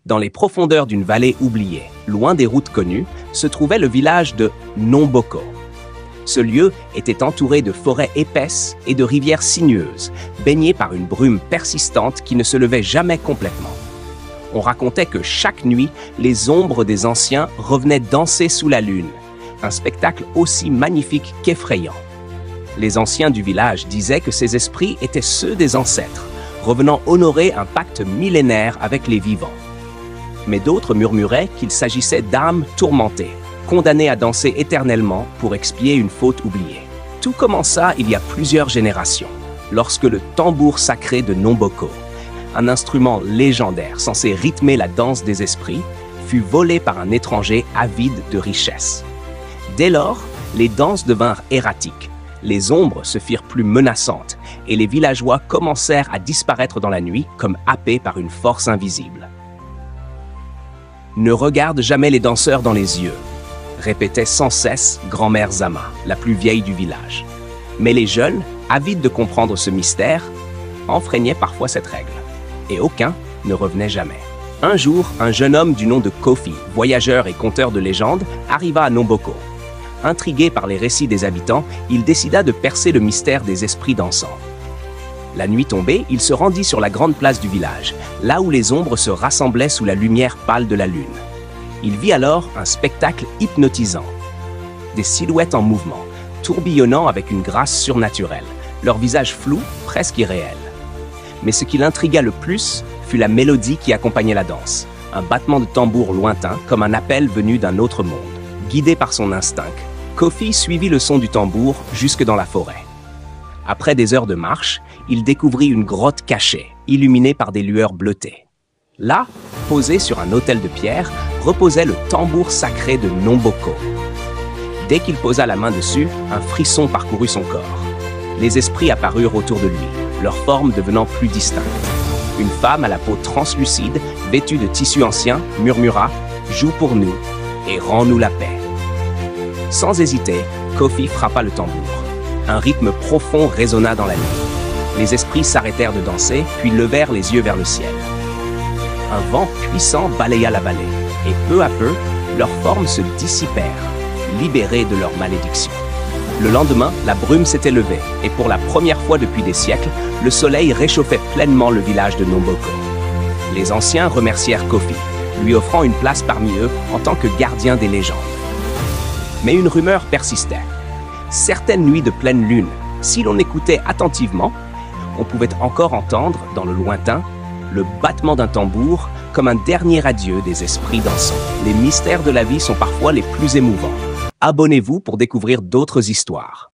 Dans les profondeurs d'une vallée oubliée, loin des routes connues, se trouvait le village de Nomboko. Ce lieu était entouré de forêts épaisses et de rivières sinueuses, baignées par une brume persistante qui ne se levait jamais complètement. On racontait que chaque nuit, les ombres des anciens revenaient danser sous la lune, un spectacle aussi magnifique qu'effrayant. Les anciens du village disaient que ces esprits étaient ceux des ancêtres, revenant honorer un pacte millénaire avec les vivants. Mais d'autres murmuraient qu'il s'agissait d'âmes tourmentées, condamnées à danser éternellement pour expier une faute oubliée. Tout commença il y a plusieurs générations, lorsque le tambour sacré de Nomboko, un instrument légendaire censé rythmer la danse des esprits, fut volé par un étranger avide de richesse. Dès lors, les danses devinrent erratiques, les ombres se firent plus menaçantes et les villageois commencèrent à disparaître dans la nuit comme happés par une force invisible. « Ne regarde jamais les danseurs dans les yeux », répétait sans cesse grand-mère Zama, la plus vieille du village. Mais les jeunes, avides de comprendre ce mystère, enfreignaient parfois cette règle, et aucun ne revenait jamais. Un jour, un jeune homme du nom de Kofi, voyageur et conteur de légendes, arriva à Nomboko. Intrigué par les récits des habitants, il décida de percer le mystère des esprits dansants. La nuit tombée, il se rendit sur la grande place du village, là où les ombres se rassemblaient sous la lumière pâle de la lune. Il vit alors un spectacle hypnotisant. Des silhouettes en mouvement, tourbillonnant avec une grâce surnaturelle, leur visage flou, presque irréel. Mais ce qui l'intrigua le plus fut la mélodie qui accompagnait la danse, un battement de tambour lointain comme un appel venu d'un autre monde. Guidé par son instinct, Kofi suivit le son du tambour jusque dans la forêt. Après des heures de marche, il découvrit une grotte cachée, illuminée par des lueurs bleutées. Là, posé sur un autel de pierre, reposait le tambour sacré de Nomboko. Dès qu'il posa la main dessus, un frisson parcourut son corps. Les esprits apparurent autour de lui, leur forme devenant plus distincte. Une femme à la peau translucide, vêtue de tissus anciens, murmura « Joue pour nous et rends-nous la paix ». Sans hésiter, Kofi frappa le tambour. Un rythme profond résonna dans la nuit. Les esprits s'arrêtèrent de danser, puis levèrent les yeux vers le ciel. Un vent puissant balaya la vallée, et peu à peu, leurs formes se dissipèrent, libérées de leur malédiction. Le lendemain, la brume s'était levée, et pour la première fois depuis des siècles, le soleil réchauffait pleinement le village de Nomboko. Les anciens remercièrent Kofi, lui offrant une place parmi eux en tant que gardien des légendes. Mais une rumeur persistait. Certaines nuits de pleine lune, si l'on écoutait attentivement, on pouvait encore entendre, dans le lointain, le battement d'un tambour comme un dernier adieu des esprits dansants. Les mystères de la vie sont parfois les plus émouvants. Abonnez-vous pour découvrir d'autres histoires.